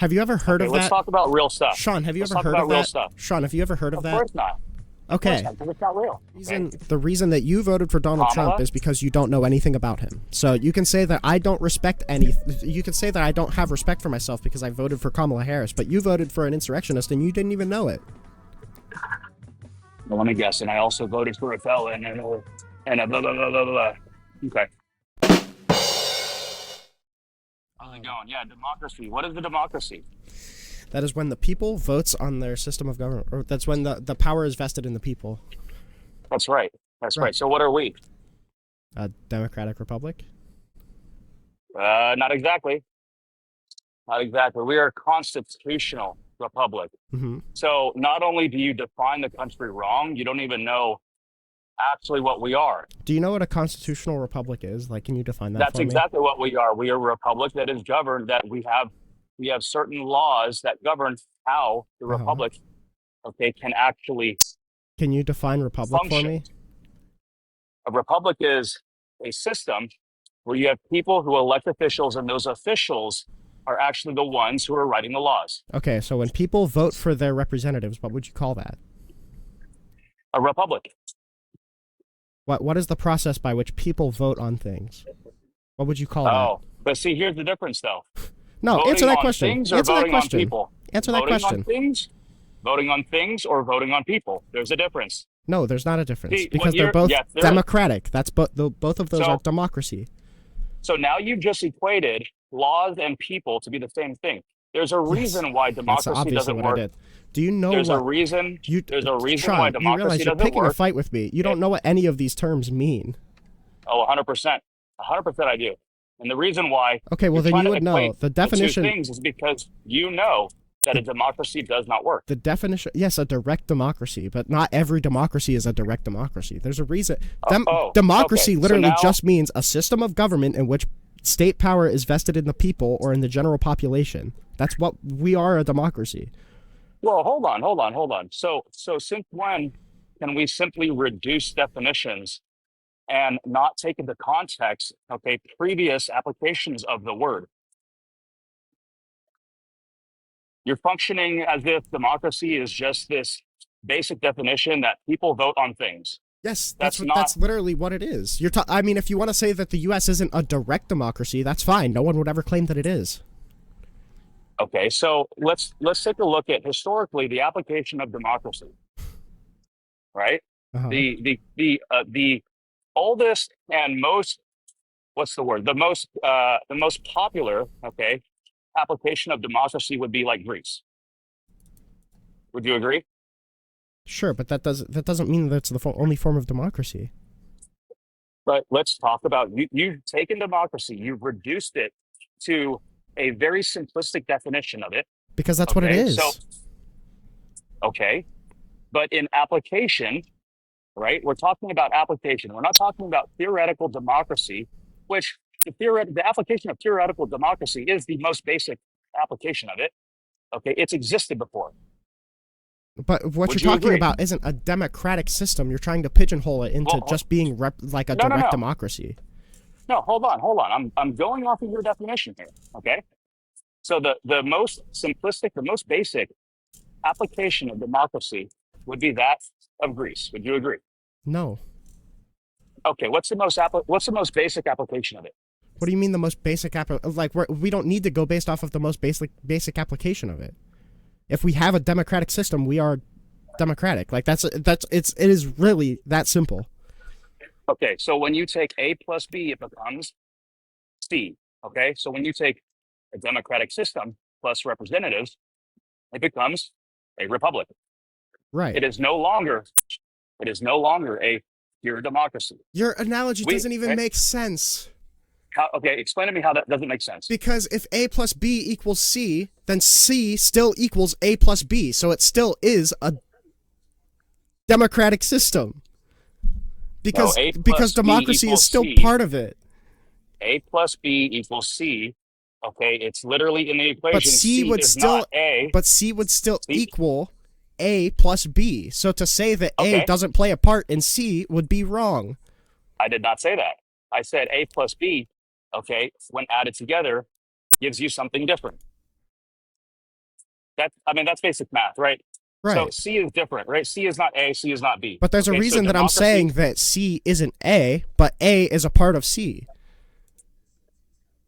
Have you ever heard Okay, of let's that? talk about real stuff. Sean, have you Let's ever talk heard about of real that? stuff. Sean, have you ever heard of Of that? course not. Of course Okay. not, because it's not real. The reason that you voted for Donald Trump Kamala? is because you don't know anything about him. So you can say that I don't respect any. You can say that I don't have respect for myself because I voted for Kamala Harris, but you voted for an insurrectionist and you didn't even know it. Well, let me guess. And I also voted for a felon and a blah, blah, blah, blah, blah. Okay. How's it going? Yeah, democracy. What is the democracy? That is when the people votes on their system of government, or that's when the power is vested in the people. That's right. That's Right. right. So what are we? A democratic republic? Not exactly. Not exactly. We are a constitutional republic. Mm-hmm. So not only do you define the country wrong, you don't even know actually what we are. Do you know what a constitutional republic is? Like, can you define that That's for me? exactly what we are. We are a republic that is governed, that we have certain laws that govern how the Uh-huh. republic, okay, can actually Can you define republic for function. me? A republic is a system where you have people who elect officials, and those officials are actually the ones who are writing the laws. Okay, so when people vote for their representatives, what would you call that? A republic. What is the process by which people vote on things? What would you call Oh, but see, here's the difference, though. that? No, Voting answer that on question. things or Answer that voting on question. people? Answer that question. Voting on things or voting on people. There's a difference. No, there's not a difference See, because they're both there is. democratic. That's both of those So- are democracy. So now you've just equated laws and people to be the same thing. There's a reason why That's democracy obviously doesn't what work. I did. Do you know There's what a reason. There's a reason Sean, why you democracy realize you're doesn't picking a work. fight with me. You don't know what any of these terms mean. Oh, 100%. 100% I do. And the reason why Okay, well you're then trying you to would know equate the two definition. things is because you know that a democracy does not work. The definition, yes, a direct democracy, but not every democracy is a direct democracy. There's a reason. Democracy okay. So literally now- just means a system of government in which state power is vested in the people or in the general population. That's what we are, a democracy. Well, hold on. So since when can we simply reduce definitions and not take into context, okay, previous applications of the word? You're functioning as if democracy is just this basic definition that people vote on things. Yes, That's that's literally what it is. I mean, if you want to say that the U.S. isn't a direct democracy, that's fine. No one would ever claim that it is. Okay, so let's take a look at historically the application of democracy, right? Uh-huh. The oldest and most, what's the word? The most popular, okay, application of democracy would be like Greece. Would you agree? Sure, but that doesn't mean that's the only form of democracy. But let's talk about you've taken democracy, you've reduced it to a very simplistic definition of it. Because that's what it Okay, is. so- Okay, but in application, right? We're talking about application. We're not talking about theoretical democracy, which the application of theoretical democracy is the most basic application of it. Okay, it's existed before. But what Would you're you talking agree? about isn't a democratic system. You're trying to pigeonhole it into Well, just being like a no, direct no. democracy. No, hold on. I'm going off of your definition here. Okay, so the most simplistic, the most basic application of democracy would be that of Greece. Would you agree? No. Okay, what's the most basic application of it? What do you mean the most basic we don't need to go based off of the most basic application of it. If we have a democratic system, we are democratic. Like it is really that simple. Okay, so when you take A plus B, it becomes C. Okay, so when you take a democratic system plus representatives, it becomes a republic. Right. It is no longer a pure democracy. Your analogy doesn't even right? make sense. Okay, explain to me how that doesn't make sense. Because if A plus B equals C, then C still equals A plus B. So it still is a democratic system. Because A plus because B democracy is equals still C. part of it. A plus B equals C. Okay, it's literally in the equation. But C would is still not A. But C would still C- equal A plus B. So to say that A Okay. doesn't play a part in C would be wrong. I did not say that. I said A plus B, okay, when added together, gives you something different. That's basic math, right? So Right. C is different, right? C is not A, C is not B. But there's a Okay, so reason that I'm democracy, saying that C isn't A, but A is a part of C.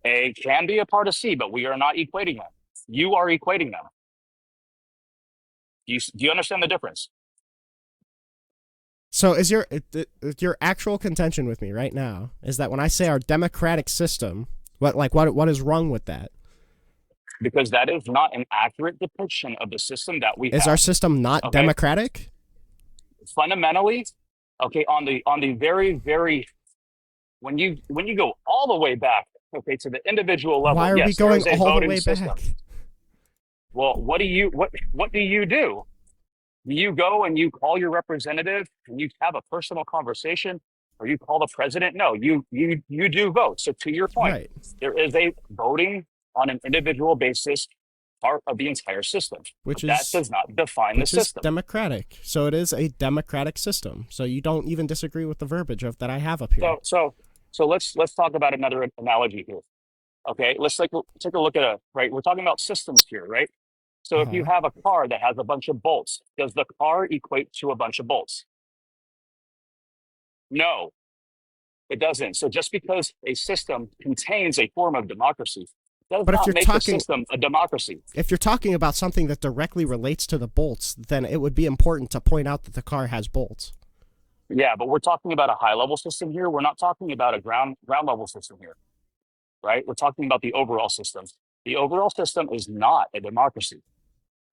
A can be a part of C, but we are not equating them. You are equating them. Do you understand the difference? So is your actual contention with me right now is that when I say our democratic system, what is wrong with that? Because that is not an accurate depiction of the system that we Is our have. system not Okay, democratic? fundamentally, okay, on the very very when you go all the way back, okay, to the individual level, Why are we yes, there going is a all the voting way system. back? Well, what do you do? You go and you call your representative and you have a personal conversation, or you call the president. No, you do vote. So to your point, Right. there is a voting on an individual basis part of the entire system. Which That is does not define the which is system. democratic. So it is a democratic system. So you don't even disagree with the verbiage of that I have up here. So let's talk about another analogy here. Okay, let's take a look at right. We're talking about systems here, right? So if you Uh-huh. have a car that has a bunch of bolts, does the car equate to a bunch of bolts? No, it doesn't. So just because a system contains a form of democracy does But not make the system a democracy. if you're talking about something that directly relates to the bolts, then it would be important to point out that the car has bolts. Yeah, but we're talking about a high level system here. We're not talking about a ground level system here, right? We're talking about the overall system. The overall system is not a democracy.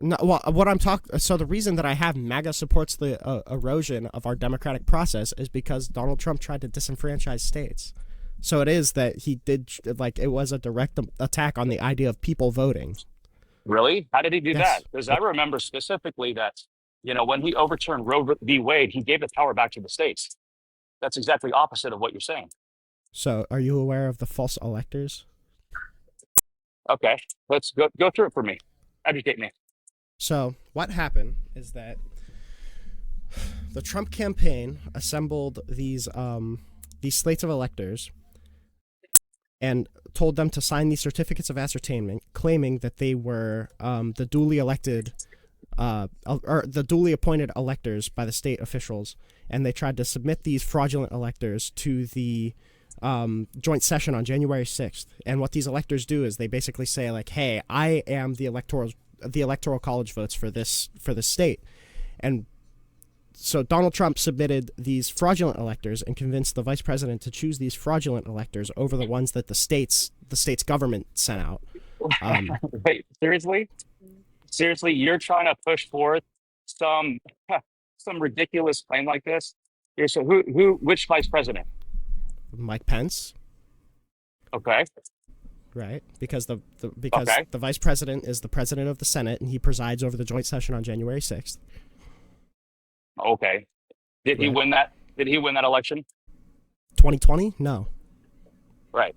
No, well, what I'm talking. So the reason that I have MAGA supports the erosion of our democratic process is because Donald Trump tried to disenfranchise states. So it is that he did it was a direct attack on the idea of people voting. Really? How did he do Yes. that? Because I remember specifically that, when he overturned Roe v. Wade, he gave the power back to the states. That's exactly opposite of what you're saying. So are you aware of the false electors? Okay, let's go through it for me. Educate me. So what happened is that the Trump campaign assembled these slates of electors and told them to sign these certificates of ascertainment, claiming that they were the duly elected or the duly appointed electors by the state officials, and they tried to submit these fraudulent electors to the joint session on January 6th. And what these electors do is they basically say like, "Hey, I am the electoral college votes for this state," and so Donald Trump submitted these fraudulent electors and convinced the vice president to choose these fraudulent electors over the ones that the state's government sent out. Wait, seriously? Seriously, you're trying to push forth some some ridiculous claim like this? So which vice president? Mike Pence, Okay, right? Because okay, the vice president is the president of the Senate and he presides over the joint session on January 6th. okay. Did he Right. win that? Did he win that election? 2020? No. Right.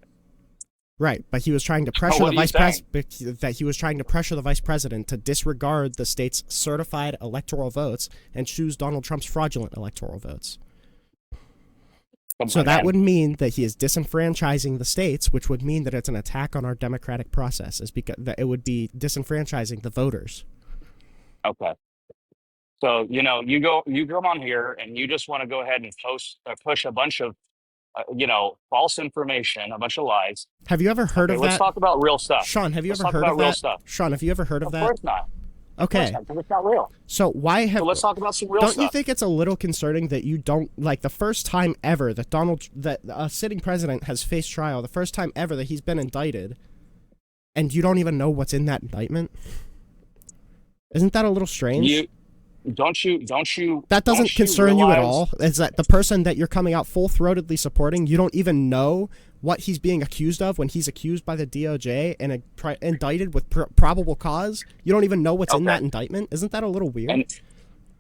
Right, but he was trying to pressure what the are you vice president that he was trying to pressure the vice president to disregard the state's certified electoral votes and choose Donald Trump's fraudulent electoral votes. Come So on, that man. would mean that he is disenfranchising the states, which would mean that it's an attack on our democratic process, is because that it would be disenfranchising the voters. Okay. So you come on here and you just want to go ahead and push a bunch of false information, a bunch of lies. Have you ever heard Okay, of let's that? talk about real stuff. Sean, have you Let's ever talk heard about of real that? stuff. Sean, have you ever heard of Of that? course not. Of course Okay. not, 'cause it's not real. So why have So let's talk about some real Don't stuff. you think it's a little concerning that you don't like the first time ever that that a sitting president has faced trial, the first time ever that he's been indicted, and you don't even know what's in that indictment? Isn't that a little strange? You don't you That doesn't don't you concern you at realize- all? Is that the person that you're coming out full-throatedly supporting, you don't even know what he's being accused of when he's accused by the DOJ and indicted with probable cause? You don't even know what's in Okay. that indictment? Isn't that a little weird?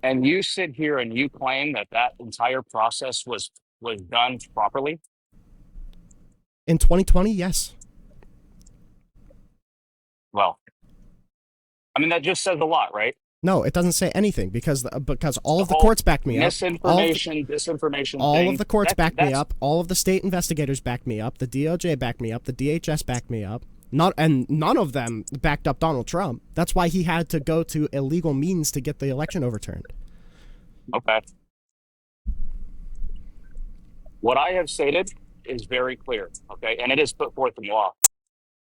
And you sit here and you claim that entire process was done properly? In 2020, yes. Well, I mean that just says a lot, right? No, it doesn't say anything because all of the whole courts back me up. Misinformation, disinformation. All thing, of the courts that- back me that's- up. All of the state investigators back me up. The DOJ back me up. The DHS back me up. None of them backed up Donald Trump. That's why he had to go to illegal means to get the election overturned. Okay. What I have stated is very clear, okay? And it is put forth in law.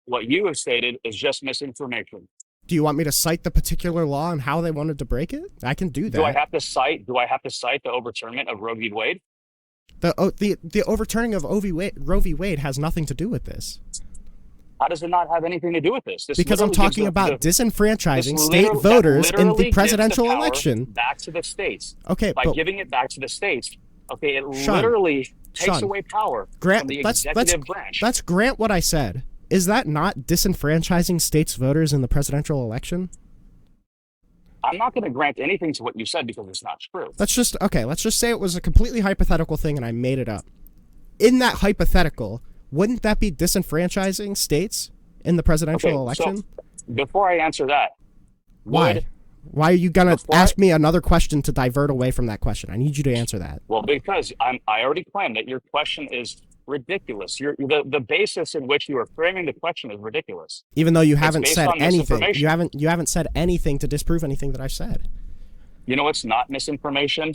What you have stated is just misinformation. Do you want me to cite the particular law and how they wanted to break it? I can do that. Do I have to cite the overturnment of Roe v. Wade? The overturning of Roe v. Wade has nothing to do with this. How does it not have anything to do with this? Because I'm talking about disenfranchising state voters in the presidential election. Back to the states. Okay, by giving it back to the states, okay, it literally takes away power from the executive branch. Let's grant what I said. Is that not disenfranchising states voters in the presidential election? I'm not going to grant anything to what you said because it's not true. Let's just say it was a completely hypothetical thing and I made it up. In that hypothetical, wouldn't that be disenfranchising states in the presidential election? So before I answer that, why are you gonna ask me another question to divert away from that question? I need you to answer that. Well, because I already claimed that your question is ridiculous. The basis in which you are framing the question is ridiculous. Even though you haven't said anything, you haven't said anything to disprove anything that I said. You know, it's not misinformation.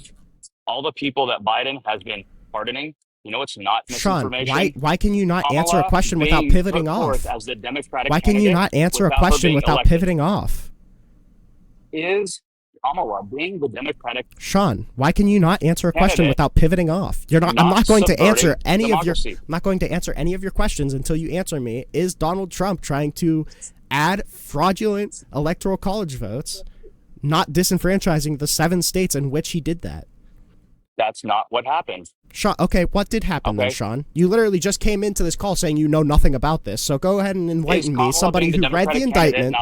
All the people that Biden has been pardoning. You know, it's not misinformation. Sean, why can you not answer a question without pivoting off? As the Democratic why can you not answer a question without pivoting off? Is Kamala being the Democratic? Sean, why can you not answer a question without pivoting off? I'm not going to answer any of your questions until you answer me. Is Donald Trump trying to add fraudulent electoral college votes, not disenfranchising the 7 states in which he did that? That's not what happened. Sean, okay, what did happen then, Sean? You literally just came into this call saying you know nothing about this, so go ahead and enlighten me, somebody who read the indictment.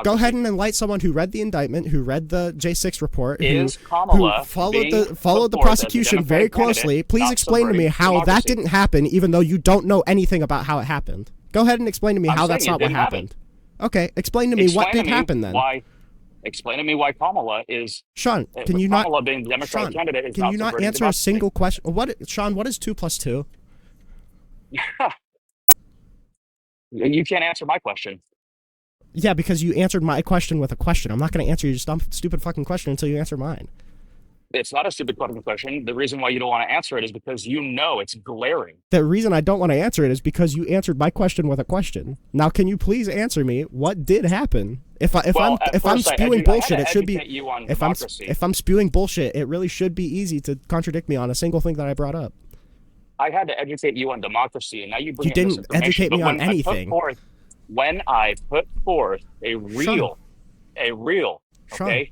Go ahead and enlighten someone who read the indictment, who read the J6 report, who followed the prosecution very closely. Please explain to me how that didn't happen, even though you don't know anything about how it happened. Go ahead and explain to me how that's not what happened. Okay, explain to me what did happen then. Explain to me why Kamala is. Sean, can you not? Kamala being the Democratic candidate is can you not answer a single question? Sean, what is 2 + 2? You can't answer my question. Yeah, because you answered my question with a question. I'm not going to answer your stupid fucking question until you answer mine. It's not a stupid fucking question. The reason why you don't want to answer it is because you know it's glaring. The reason I don't want to answer it is because you answered my question with a question. Now, can you please answer me what did happen? If I'm spewing bullshit, it should be. If I'm spewing bullshit, it really should be easy to contradict me on a single thing that I brought up. I had to educate you on democracy, and now you bring. You didn't educate me on anything. When I put forth a real, okay.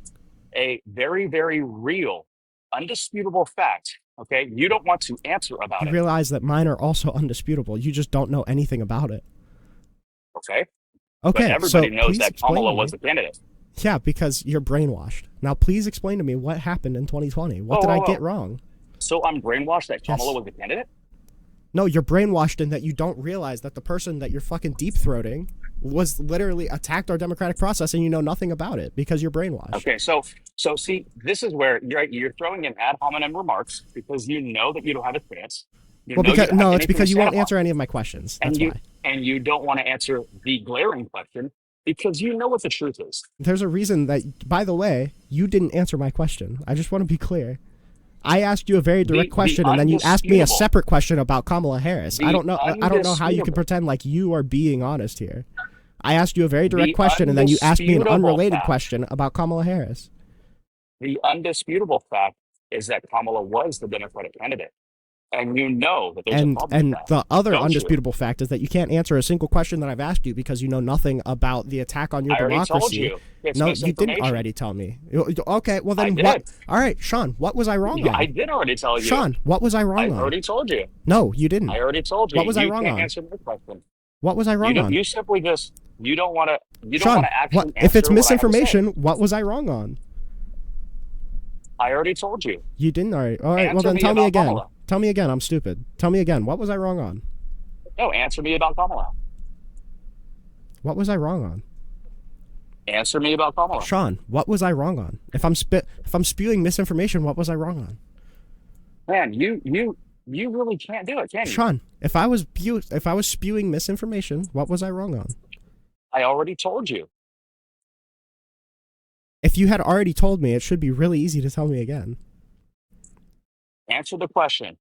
A very, very real, undisputable fact, okay? You don't want to answer about it. You realize that mine are also undisputable. You just don't know anything about it. Okay. Okay, but everybody knows that Kamala was the candidate. Yeah, because you're brainwashed. Now, please explain to me what happened in 2020. What did I get wrong? So I'm brainwashed that Kamala was the candidate? No, you're brainwashed in that you don't realize that the person that you're fucking deep-throating was literally attacked our democratic process and you know nothing about it because you're brainwashed. Okay, so see, this is where you're throwing in ad hominem remarks because you know that you don't have a chance. It's because you won't answer any of my questions. That's why. And you don't want to answer the glaring question because you know what the truth is. There's a reason that, by the way, you didn't answer my question. I just want to be clear. I asked you a very direct question, and then you asked me a separate question about Kamala Harris. I don't know how you can pretend like you are being honest here. I asked you a very direct question, and then you asked me an unrelated question about Kamala Harris. The undisputable fact is that Kamala was the Democratic candidate. And you know that there's a problem with that. The other undisputable fact is that you can't answer a single question that I've asked you because you know nothing about the attack on your democracy. I already told you. No, you didn't already tell me. Okay, well then what? All right, Sean, what was I wrong on? I did already tell you. Sean, what was I wrong on? I already told you. No, you didn't. I already told you. What was I wrong on? You can't answer my question. What was I wrong on? You simply just, you don't want to Sean, actually answer if it's misinformation, what was I wrong on? I already told you. You didn't already. All right, well then tell me again. Kamala. Tell me again. I'm stupid. Tell me again. What was I wrong on? No, answer me about Kamala. What was I wrong on? Answer me about Kamala. Sean, what was I wrong on? If I'm spewing misinformation, what was I wrong on? Man, you You really can't do it, can you? Sean, if I was spewing misinformation, what was I wrong on? I already told you. If you had already told me, it should be really easy to tell me again. Answer the question.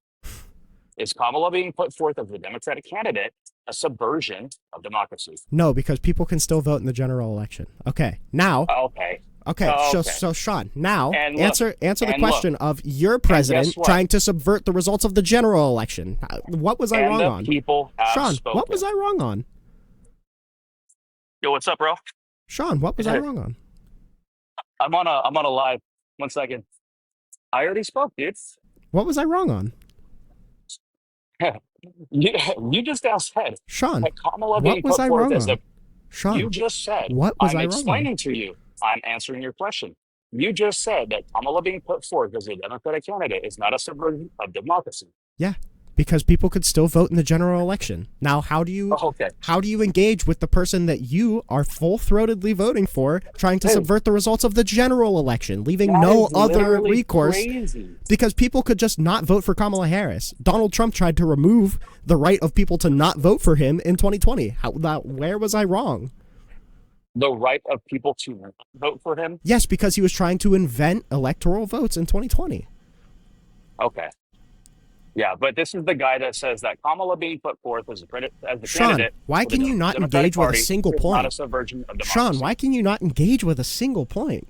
Is Kamala being put forth as the Democratic candidate a subversion of democracy? No, because people can still vote in the general election. Okay, now. Okay. Okay, Okay. so Sean, now And look, answer the and question of your president what? trying to subvert the results of the general election. What was I And wrong the on? people have Sean, spoken. what was I wrong on? Yo, what's up, bro? Sean, what was I wrong on? I'm on a live. 1 second. I already spoke, dude. What was I wrong on? You just now said Sean, that Kamala what being was put I forth wrong as on? the. Sean, You just said. what was I'm I wrong on? explaining to you. I'm answering your question. You just said that Kamala being put forth as a Democratic candidate is not a subversion of democracy. Yeah, because people could still vote in the general election. Now, how do you Okay. engage with the person that you are full-throatedly voting for, trying to subvert the results of the general election, leaving That no is other literally recourse? crazy. Because people could just not vote for Kamala Harris. Donald Trump tried to remove the right of people to not vote for him in 2020. Where was I wrong? The right of people to vote for him? Yes, because he was trying to invent electoral votes in 2020. Okay. Yeah, but this is the guy that says that Kamala being put forth as the Sean, candidate. why for the can you not Democratic engage with a Party single is Not a point? subversion of democracy. Sean, why can you not engage with a single point?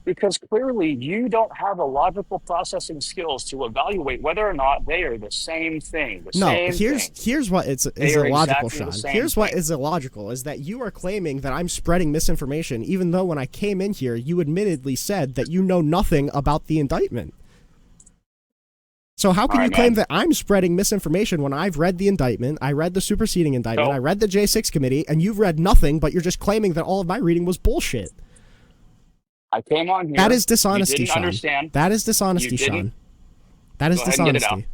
Because clearly you don't have the logical processing skills to evaluate whether or not they are the same thing. Here's what is are illogical, exactly the Sean. same Here's what thing. is illogical is that you are claiming that I'm spreading misinformation, even though when I came in here, you admittedly said that you know nothing about the indictment. So how can you claim that I'm spreading misinformation when I've read the indictment, I read the superseding indictment, I read the J6 committee, and you've read nothing, but you're just claiming that all of my reading was bullshit? I came on here. That is dishonesty, You didn't Sean. understand. That is dishonesty, You didn't- Sean. That is Go ahead and dishonesty.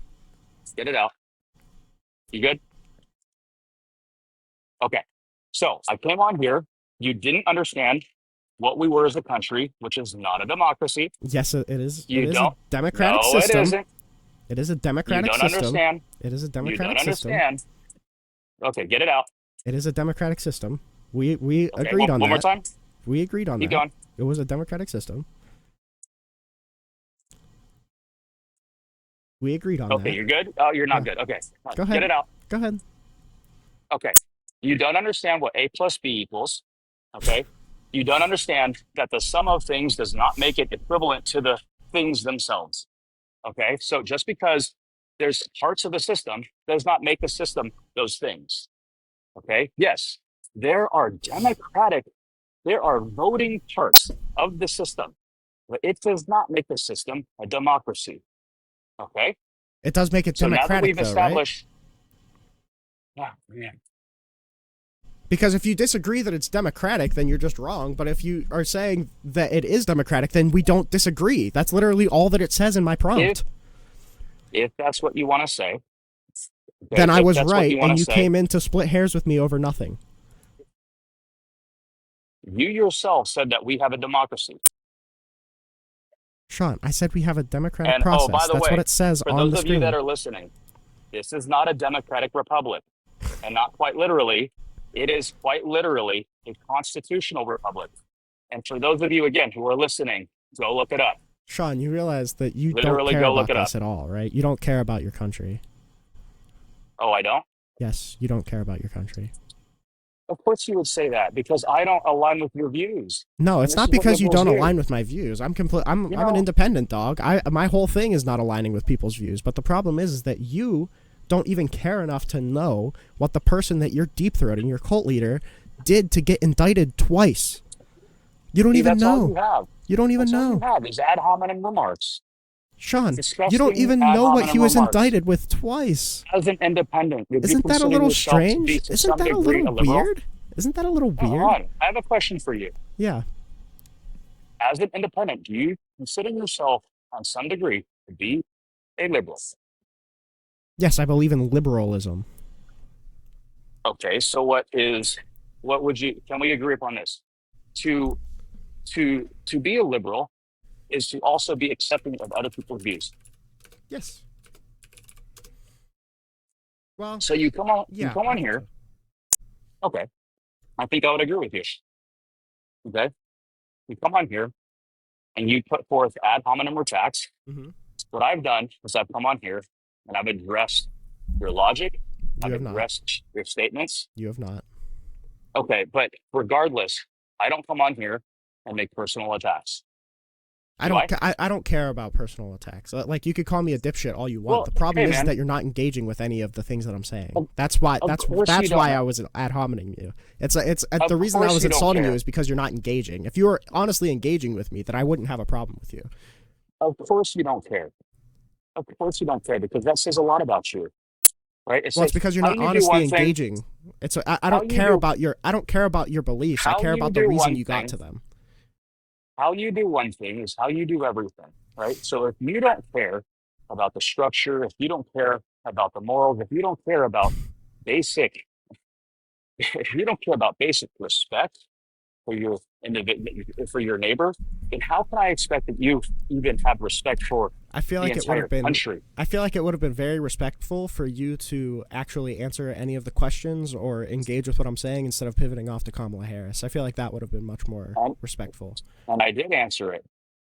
Get it out. You good? Okay. So I came on here. You didn't understand what we were as a country, which is not a democracy. Yes, it is. You It is don't. a democratic No, system. it isn't. It is a You democratic don't system. understand. It is a You democratic don't system. understand. Okay, get it out. It is a democratic system. We Okay, agreed on one more that. time. We agreed on Keep that. going. It was a democratic system. We agreed on Okay, that. you're good? Oh, you're not Yeah. good. Okay. Go ahead. Get it out. Go ahead. Okay. You don't understand what A plus B equals. Okay. You don't understand that the sum of things does not make it equivalent to the things themselves. Okay. So just because there's parts of the system does not make the system those things. Okay. Yes, there are voting parts of the system, but it does not make the system a democracy. Okay. It does make it So now that democratic, we've though, right? established. Yeah, man. Because if you disagree that it's democratic, then you're just wrong. But if you are saying that it is democratic, then we don't disagree. That's literally all that it says in my prompt. If that's what you want to say. Okay, then I if was that's what right, wanna and you say, came in to split hairs with me over nothing. You yourself said that we have a democracy. Sean, I said we have a democratic And process. by the That's way, what it says for on those the of screen. you that are listening, this is not a democratic republic, and not quite literally. It is quite literally a constitutional republic. And for those of you again who are listening, go look it up. Sean, you realize that you Literally don't care go look about it this up. at all, right? You don't care about your country. Oh, I don't? Yes, you don't care about your country. Of course you would say that because I don't align with your views. No, And it's this not is what because you liberals don't do. align with my views. I'm an know- independent dog. My whole thing is not aligning with people's views. But the problem is that you don't even care enough to know what the person that you're deep throating, your cult leader, did to get indicted twice. You don't See, even that's all know. you have. You don't even That's all know. you have is ad hominem remarks. Sean, Disgusting you don't even ad know what he hominem was remarks. indicted with twice. As an independent, would you Isn't that a consider little yourself to be, strange? to Isn't some that a degree, little liberal? weird? Isn't that a little Hold weird? on. I have a question for you. Yeah. As an independent, do you consider yourself, on some degree, to be a liberal? Yes, I believe in liberalism. Okay, so can we agree upon this? To be a liberal is to also be accepting of other people's views. Yes. Well, So you yeah, come I on think here. so. Okay, I think I would agree with you. Okay, you come on here and you put forth ad hominem attacks. Hmm. What I've done is I've come on here and I've addressed your logic. You I've have not. addressed your statements. You have not. Okay, but regardless, I don't come on here and make personal attacks. Do I? I don't care about personal attacks. Like you could call me a dipshit all you want. Well, The problem hey is that man, you're not engaging with any of the things that I'm saying. of, That's why of course you that's don't. why I was ad hominem you. It's Of the reason I course was you don't insulting you care. is because you're not engaging. If you were honestly engaging with me, then I wouldn't have a problem with you. Of course you don't care. Of course you don't care because that says a lot about you, right? It Well, it's says because you're how not you do honestly one thing, engaging. I how don't you care do about your beliefs. I how care you about the do reason one you got thing, to them. how you do one thing is how you do everything, right? So if you don't care about the structure, if you don't care about the morals, if you don't care about basic, if you don't care about basic respect for your for your neighbor, then how can I expect that you even have respect for I feel the like it would have entire been country? I feel like it would have been very respectful for you to actually answer any of the questions or engage with what I'm saying instead of pivoting off to Kamala Harris. I feel like that would have been much more And, respectful. and I did answer it.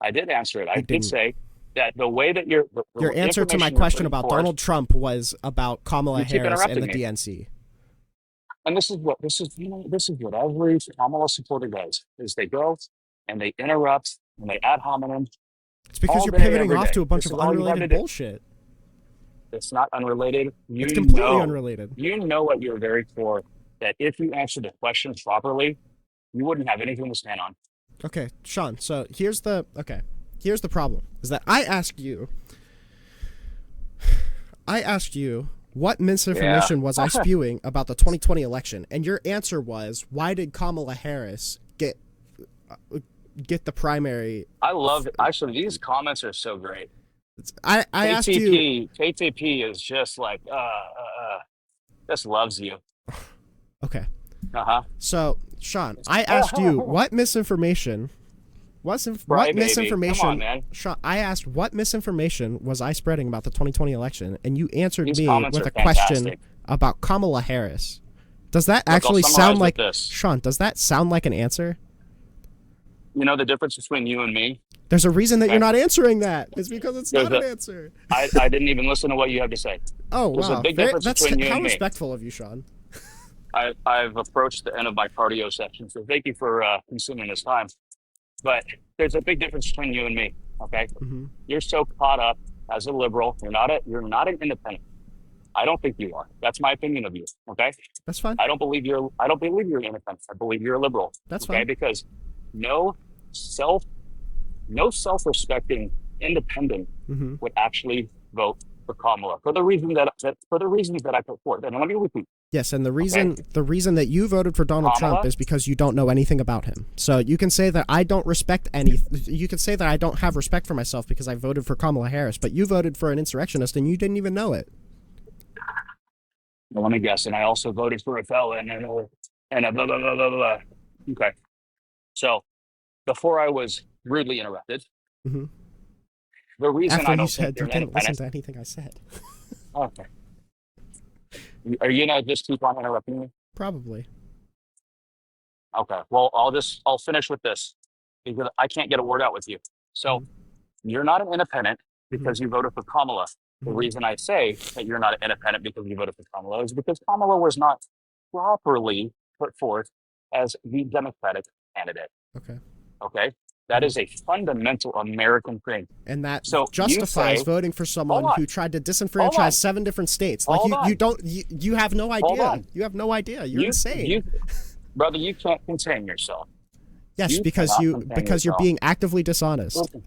I did answer it. I You did didn't. say that the way that Your the answer to my information you're question putting about forth, Donald Trump was about Kamala you keep Harris and interrupting the me. DNC. And this is what every Kamala supporter does is they go and they interrupt and they ad hominem It's because all you're day, pivoting every off day. to a bunch This of is all you have to unrelated do. bullshit. It's not unrelated. It's completely unrelated. You know what you're very for. That if you answer the questions properly, you wouldn't have anything to stand on. Okay, Sean, so here's the problem is that I asked you what Yeah. misinformation was I spewing about the 2020 election, and your answer was, why did Kamala Harris get the primary? I love it. Actually, these comments are so great. I asked you. KTP is just like, just loves you. Okay, Uh-huh. so Sean, I asked you what misinformation what Baby. Come on, misinformation. man. Sean, I asked what misinformation was I spreading about the 2020 election, and you answered These me comments with are a question fantastic. about Kamala Harris. Does that Look, I'll actually sound summarize with like this. Sean? Does that sound like an answer? You know the difference between you and me? There's a reason that you're Okay. not answering that. It's because it's There's not an a answer. I didn't even listen to what you have to say. Oh There's a wow, big difference that's between you how and me. respectful of you, Sean. I've approached the end of my cardio section, so thank you for consuming this time. But there's a big difference between you and me. Okay, Hmm. you're so caught up as a liberal. You're not an independent. I don't think you are. That's my opinion of you. Okay, That's fine. I don't believe you're an independent. I believe you're a liberal. That's Okay, fine. because no self no self-respecting independent Hmm. would actually vote for Kamala for the for the reasons that I put forth. And let me repeat. Yes, and Okay, the reason that you voted for Donald Trump Kamala. is because you don't know anything about him. So you can say that I don't respect any. You can say that I don't have respect for myself because I voted for Kamala Harris, but you voted for an insurrectionist and you didn't even know it. Well, let me guess. And I also voted for a felon and a blah blah blah blah blah. Okay. So before I was rudely interrupted, Hmm. the reason After I you don't think said you're you an didn't listen independent. to anything I said. Okay. Are you gonna just keep on interrupting me? Probably. Okay. Well, I'll finish with this because I can't get a word out with you. So Hmm. you're not an independent Hmm. because you voted for Kamala. The Hmm. reason I say that you're not an independent because you voted for Kamala is because Kamala was not properly put forth as the Democratic candidate. Okay. Okay. That Hmm. is a fundamental American thing. And that So you justifies say, voting for hold someone on, who tried to hold disenfranchise on, 7 different states. Like hold you on, don't you have no hold idea. on. You have no idea. You're You, insane. you, brother, you can't contain yourself. Yes, You cannot contain because you're yourself. being actively dishonest. Listen,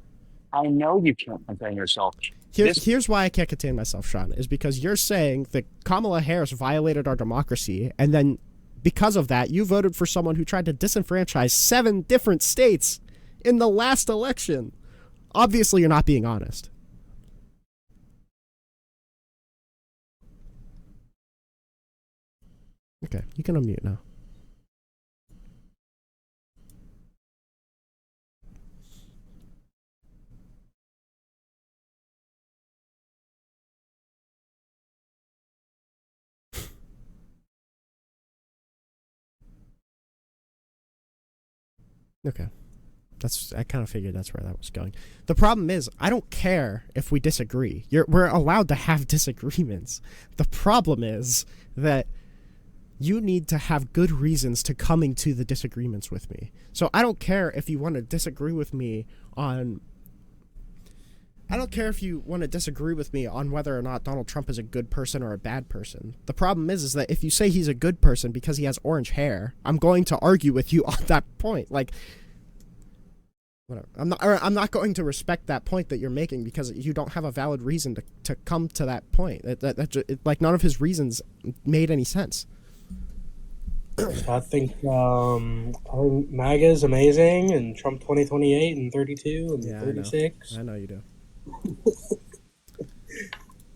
I know you can't contain yourself. This, Here's why I can't contain myself, Sean, is because you're saying that Kamala Harris violated our democracy, and then because of that, you voted for someone who tried to disenfranchise 7 different states in the last election. Obviously, you're not being honest. Okay, you can unmute now. Okay. I kind of figured that's where that was going. The problem is, I don't care if we disagree. We're allowed to have disagreements. The problem is that you need to have good reasons to coming to the disagreements with me. So I don't care if you want to disagree with me on whether or not Donald Trump is a good person or a bad person. The problem is that if you say he's a good person because he has orange hair, I'm going to argue with you on that point. Like, whatever. I'm not going to respect that point that you're making because you don't have a valid reason to come to that point. Like, none of his reasons made any sense. I think MAGA is amazing, and Trump 2028 and 32 and Yeah, 36. I know you do.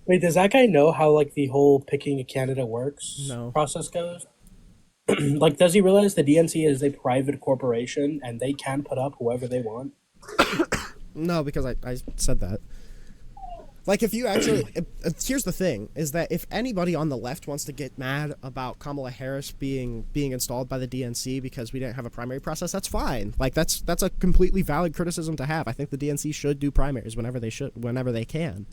Wait, does that guy know how like the whole picking a candidate works No. process goes? Like, does he realize the DNC is a private corporation and they can put up whoever they want? No, because I said that. Like, if you actually... here's the thing, is that if anybody on the left wants to get mad about Kamala Harris being installed by the DNC because we didn't have a primary process, that's fine. Like, that's a completely valid criticism to have. I think the DNC should do primaries whenever they can.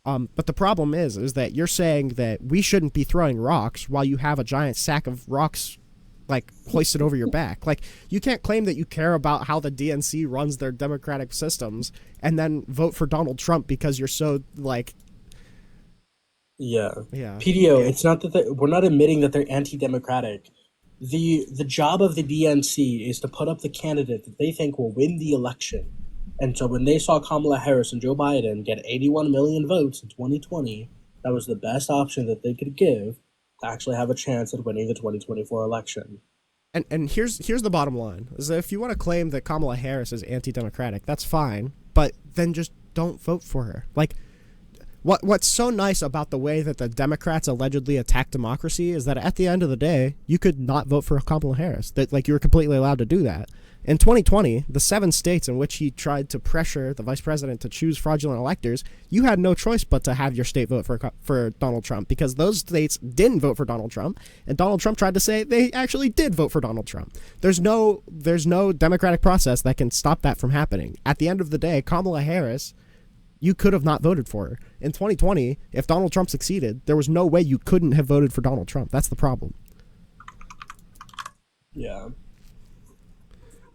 But the problem is that you're saying that we shouldn't be throwing rocks while you have a giant sack of rocks, like, hoisted over your back. Like, you can't claim that you care about how the DNC runs their democratic systems and then vote for Donald Trump because you're so, like... Yeah. Yeah. PDO, it's not that we're not admitting that they're anti-democratic. The job of the DNC is to put up the candidate that they think will win the election. And so when they saw Kamala Harris and Joe Biden get 81 million votes in 2020, that was the best option that they could give to actually have a chance at winning the 2024 election. And here's the bottom line, is that if you want to claim that Kamala Harris is anti-democratic, that's fine, but then just don't vote for her. Like, what's so nice about the way that the Democrats allegedly attack democracy is that at the end of the day, you could not vote for Kamala Harris. That, like, you were completely allowed to do that. In 2020, the 7 states in which he tried to pressure the vice president to choose fraudulent electors, you had no choice but to have your state vote for Donald Trump, because those states didn't vote for Donald Trump, and Donald Trump tried to say they actually did vote for Donald Trump. There's no democratic process that can stop that from happening. At the end of the day, Kamala Harris, you could have not voted for her. In 2020, if Donald Trump succeeded, there was no way you couldn't have voted for Donald Trump. That's the problem. Yeah.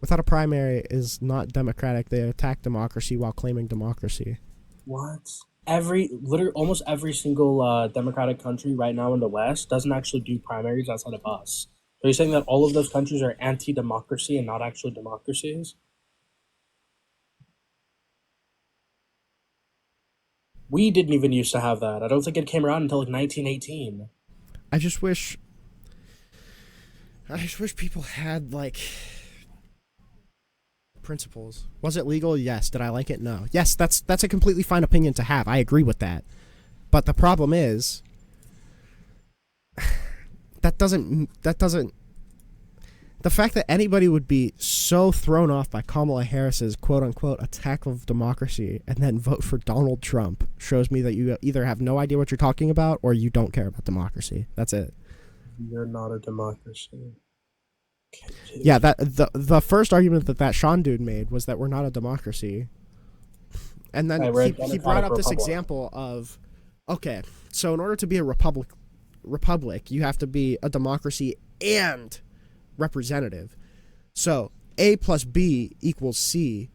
Without a primary is not democratic. They attack democracy while claiming democracy. What? Almost every single democratic country right now in the West doesn't actually do primaries outside of us. So you're saying that all of those countries are anti-democracy and not actually democracies? We didn't even used to have that. I don't think it came around until like 1918. I just wish people had, like, principles. Was it legal? Yes. Did I like it? No. Yes, that's a completely fine opinion to have. I agree with that. But the problem is that doesn't the fact that anybody would be so thrown off by Kamala Harris's quote-unquote attack of democracy and then vote for Donald Trump shows me that you either have no idea what you're talking about or you don't care about democracy. That's it. You're not a democracy. Yeah, that the first argument that Sean dude made was that we're not a democracy. And then he brought up this example of, okay, so in order to be a republic, you have to be a democracy and representative. So A plus B equals C.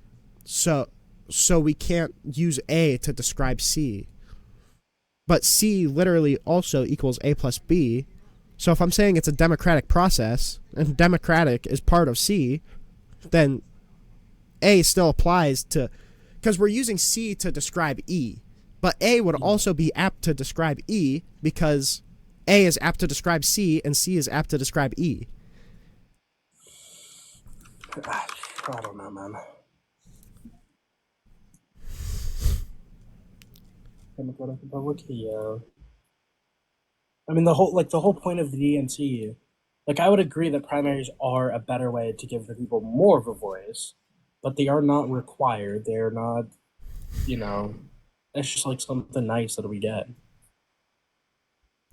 So we can't use A to describe C. But C literally also equals A plus B. So if I'm saying it's a democratic process and democratic is part of C, then A still applies to, because we're using C to describe E. But A would also be apt to describe E because A is apt to describe C and C is apt to describe E. I don't know, man. I mean, the whole point of the DNC, like, I would agree that primaries are a better way to give the people more of a voice, but they are not required. They're not, it's just like something nice that we get.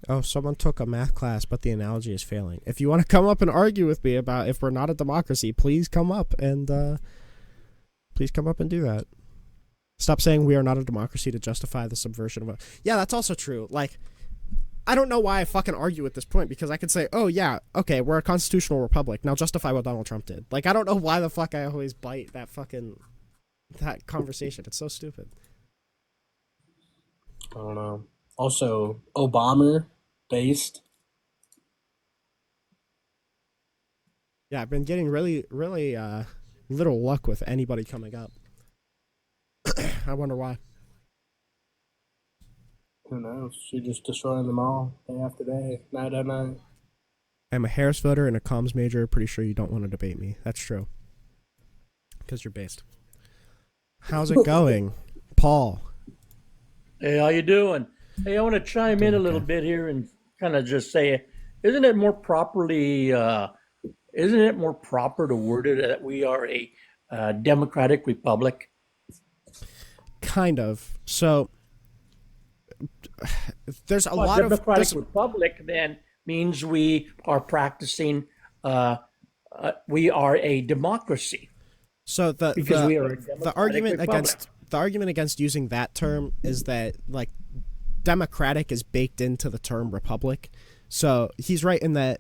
Oh, someone took a math class, but the analogy is failing. If you want to come up and argue with me about if we're not a democracy, please come up and do that. Stop saying we are not a democracy to justify the subversion of. Yeah, that's also true. Like, I don't know why I fucking argue at this point, because I could say, oh yeah, okay, we're a constitutional republic. Now justify what Donald Trump did. Like, I don't know why the fuck I always bite that conversation. It's so stupid. I don't know. Also, Obama based. Yeah, I've been getting really, really little luck with anybody coming up. I wonder why. Who knows? She just destroying them all day after day, night after night. I'm a Harris voter and a comms major. Pretty sure you don't want to debate me. That's true. Because you're based. How's it going, Paul? Hey, how you doing? Hey, I want to chime in a little bit here and kind of just say, isn't it more proper to word it that we are a democratic republic? Kind of. So there's a lot democratic of republic then means we are practicing. We are a democracy. So because we are a democratic the argument against using that term is that, like, democratic is baked into the term republic. So he's right in that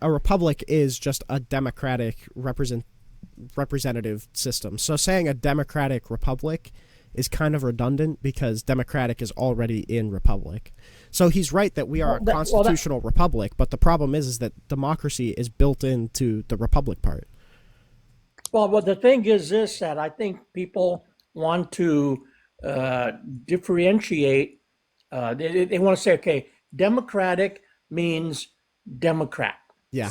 a republic is just a democratic representative system. So saying a democratic republic is kind of redundant because democratic is already in republic. So he's right that we are a constitutional republic, but the problem is that democracy is built into the republic part. Well, the thing is this, that I think people want to differentiate. They want to say, okay, democratic means Democrat. Yeah.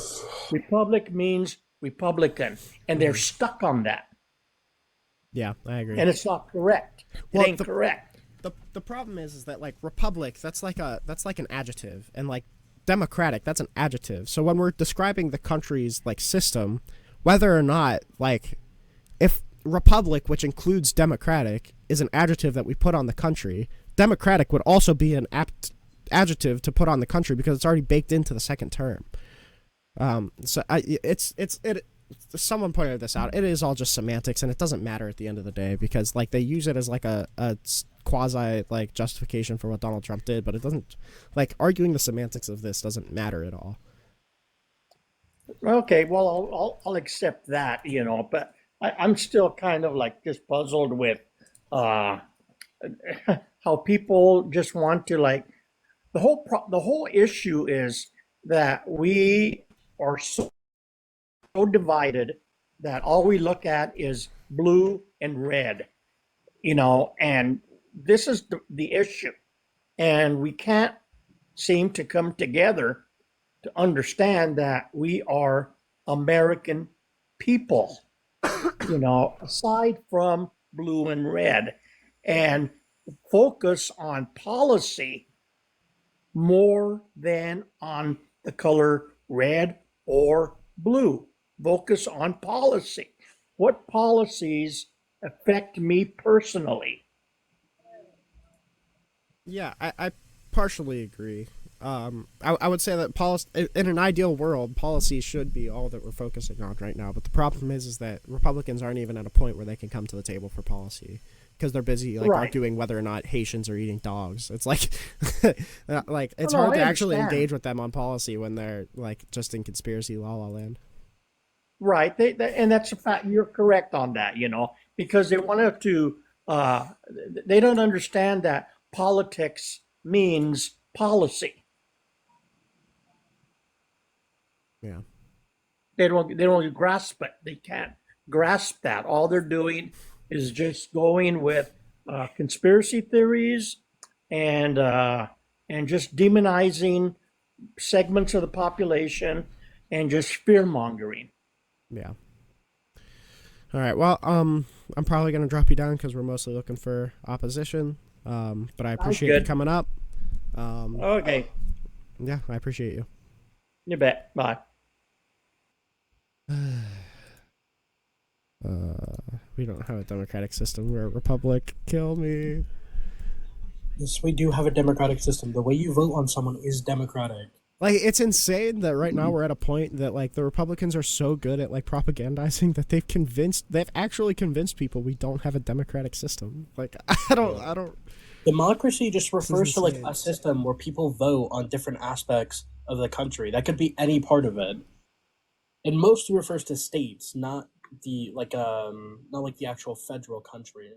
Republic means Republican. And they're stuck on that. Yeah, I agree. And it's not correct. It ain't correct. The problem is that, like, republic, that's like an adjective, and like democratic, that's an adjective. So when we're describing the country's, like, system, whether or not, like, if republic, which includes democratic, is an adjective that we put on the country, democratic would also be an apt adjective to put on the country because it's already baked into the second term. Someone pointed this out. It is all just semantics, and it doesn't matter at the end of the day because, like, they use it as like a quasi, like, justification for what Donald Trump did, but it doesn't, like, arguing the semantics of this doesn't matter at all. Okay, well, I'll accept that, but I'm still kind of like just puzzled with how people just want to, like, the whole issue is that we are so divided that all we look at is blue and red, and this is the issue, and we can't seem to come together to understand that we are American people, aside from blue and red, and focus on policy more than on the color red or blue. Focus on policy. What policies affect me personally? Yeah, I partially agree. I would say that policy, in an ideal world, policy should be all that we're focusing on right now. But the problem is that Republicans aren't even at a point where they can come to the table for policy because they're busy, like, arguing whether or not Haitians are eating dogs. It's like, like, it's hard to actually engage with them on policy when they're, like, just in conspiracy la la land. Right, and that's a fact. You're correct on that, because they wanted to. They don't understand that politics means policy. Yeah. They don't grasp it. They can't grasp that. All they're doing is just going with conspiracy theories and just demonizing segments of the population and just fear mongering. Yeah. All right. Well, I'm probably gonna drop you down because we're mostly looking for opposition. But I appreciate you coming up. Okay. Yeah, I appreciate you. You bet. Bye. We don't have a democratic system. We're a republic. Kill me. Yes, we do have a democratic system. The way you vote on someone is democratic. Like, it's insane that right now we're at a point that, like, the Republicans are so good at, like, propagandizing that they've actually convinced people we don't have a democratic system. Like, I don't. Democracy just refers to like insane. a system where people vote on different aspects of the country. That could be any part of it. It mostly refers to states, not the like the actual federal country.